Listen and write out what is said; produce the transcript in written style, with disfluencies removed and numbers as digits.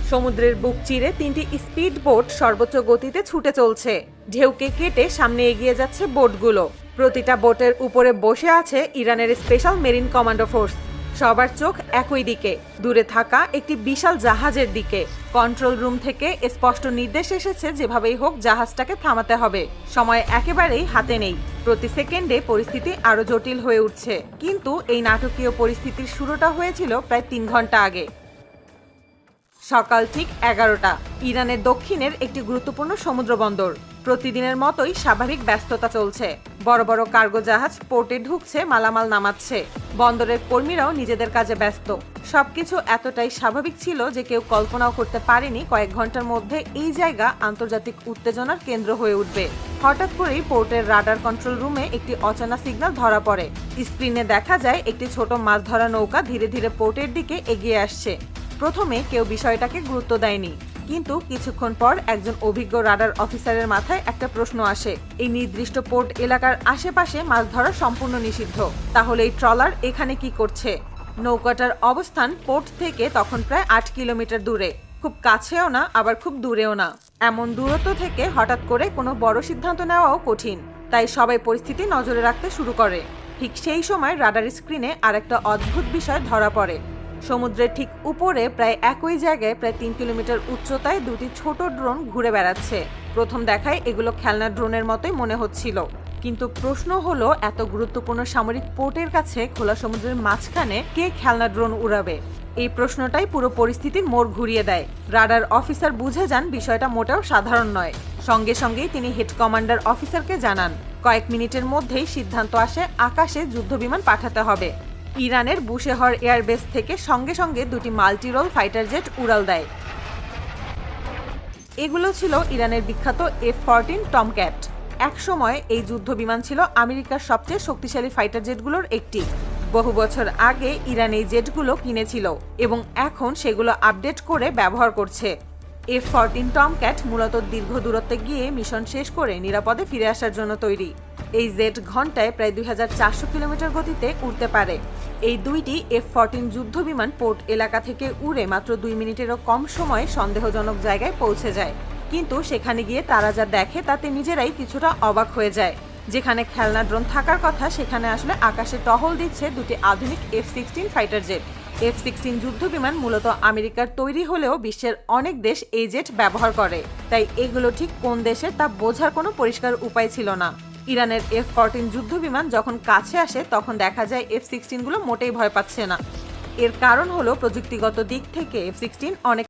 সমুদ্রের বুক চিরে 3টি স্পিড বোট সর্বোচ্চ গতিতে ছুটে চলছে। ঢেউকে কেটে সামনে এগিয়ে যাচ্ছে বোটগুলো। প্রতিটা বোটের উপরে বসে আছে ইরানের স্পেশাল মেরিন কমান্ডো ফোর্স। সবার চোখ একই দিকে, দূরে থাকা একটি বিশাল জাহাজের দিকে। কন্ট্রোল রুম থেকে স্পষ্ট নির্দেশ এসেছে যেভাবেই হোক জাহাজটাকে থামাতে হবে। সময় একেবারেই হাতে নেই। প্রতি সেকেন্ডে পরিস্থিতি আরো জটিল হয়ে উঠছে। কিন্তু এই নাটকীয় পরিস্থিতির শুরুটা হয়েছিল প্রায় 3 ঘন্টা আগে। সকাল ঠিক 11টা। ইরানের দক্ষিণের একটি গুরুত্বপূর্ণ সমুদ্র বন্দর। প্রতিদিনের মতোই স্বাভাবিক ব্যস্ততা চলছে। বড় বড় কার্গো জাহাজ পোর্টে ঢুকছে, মালামাল নামাচ্ছে। বন্দরের কর্মীরাও নিজেদের কাজে ব্যস্ত। সবকিছু এতটাই স্বাভাবিক ছিল যে কেউ কল্পনাও করতে পারেনি কয়েক ঘন্টার মধ্যে এই জায়গা আন্তর্জাতিক উত্তেজনার কেন্দ্র হয়ে উঠবে। হঠাৎ করেই পোর্টের রাডার কন্ট্রোল রুমে একটি অচেনা সিগন্যাল ধরা পড়ে। স্ক্রিনে দেখা যায় একটি ছোট মাছ ধরা নৌকা ধীরে ধীরে পোর্টের দিকে এগিয়ে আসছে। প্রথমে কেউ বিষয়টাকে গুরুত্ব দেয়নি, কিন্তু কিছুক্ষণ পর একজন অভিজ্ঞ রাডার অফিসারের মাথায় একটা প্রশ্ন আসে। এই নির্দিষ্ট পোর্ট এলাকার আশেপাশে মাছ ধরা সম্পূর্ণ নিষিদ্ধ, তাহলে এই ট্রলার এখানে কি করছে? নৌকাটার অবস্থান পোর্ট থেকে তখন প্রায় 8 কিলোমিটার দূরে। খুব কাছেও না, আবার খুব দূরেও না। এমন দূরত্ব থেকে হঠাৎ করে কোনো বড় সিদ্ধান্ত নেওয়াও কঠিন। তাই সবাই পরিস্থিতি নজরে রাখতে শুরু করে। ঠিক সেই সময় রাডার স্ক্রিনে আরেকটা অদ্ভুত বিষয় ধরা পড়ে। সমুদ্রের ঠিক উপরে প্রায় একই জায়গায় প্রায় 3 কিলোমিটার উচ্চতায় দুটি ছোট ড্রোন ঘুরে বেড়াচ্ছে। প্রথম দেখায় এগুলো খেলনা ড্রোনের মতোই মনে হচ্ছিল, কিন্তু প্রশ্ন হলো এত গুরুত্বপূর্ণ সামরিক পোর্টের কাছে খোলা সমুদ্রের মাঝখানে কে খেলনা ড্রোন উড়াবে? এই প্রশ্নটাই পুরো পরিস্থিতির মোড় ঘুরিয়ে দেয়। রাডার অফিসার বুঝে যান বিষয়টা মোটেও সাধারণ নয়। সঙ্গে সঙ্গেই তিনি হেড কমান্ডার অফিসারকে জানান। কয়েক মিনিটের মধ্যেই সিদ্ধান্ত আসে আকাশে যুদ্ধবিমান পাঠাতে হবে। ইরানের বুশেহর এয়ারবেস থেকে সঙ্গে সঙ্গে দুটি মাল্টিরোল ফাইটার জেট উড়াল দেয়। এগুলো ছিল ইরানের বিখ্যাত F-14 টমক্যাট। একসময় এই যুদ্ধ বিমান ছিল আমেরিকার সবচেয়ে শক্তিশালী ফাইটার জেটগুলোর একটি। বহু বছর আগে ইরান এই জেটগুলো কিনেছিল এবং এখন সেগুলো আপডেট করে ব্যবহার করছে। F-14 টমক্যাট মূলত দীর্ঘ দূরত্বে গিয়ে মিশন শেষ করে নিরাপদে ফিরে আসার জন্য তৈরি। এই জেট ঘন্টায় প্রায় 2400 কিলোমিটার গতিতে উড়তে পারে। এই দুইটি F-14 যুদ্ধ বিমান পোর্ট এলাকা থেকে উড়ে মাত্র 2 মিনিটেরও কম সময়ে সন্দেহজনক জায়গায় পৌঁছে যায়। কিন্তু সেখানে গিয়ে তারা যা দেখে তাতে নিজেরাই কিছুটা অবাক হয়ে যায়। যেখানে খেলনা ড্রোন থাকার কথা সেখানে আসলে আকাশে টহল দিচ্ছে দুটি আধুনিক F-16 ফাইটার জেট। F-16 যুদ্ধ বিমান মূলত আমেরিকার তৈরি হলেও বিশ্বের অনেক দেশ এই জেট ব্যবহার করে। তাই এগুলো ঠিক কোন দেশের তা বোঝার কোনো পরিষ্কার উপায় ছিল না। ইরানের F-14 যুদ্ধ বিমান যখন কাছে আসে তখন দেখা যায় F-16 গুলো মোটেই ভয় পাচ্ছে না। এর কারণ হলো প্রযুক্তিগত দিক থেকে F-16 অনেক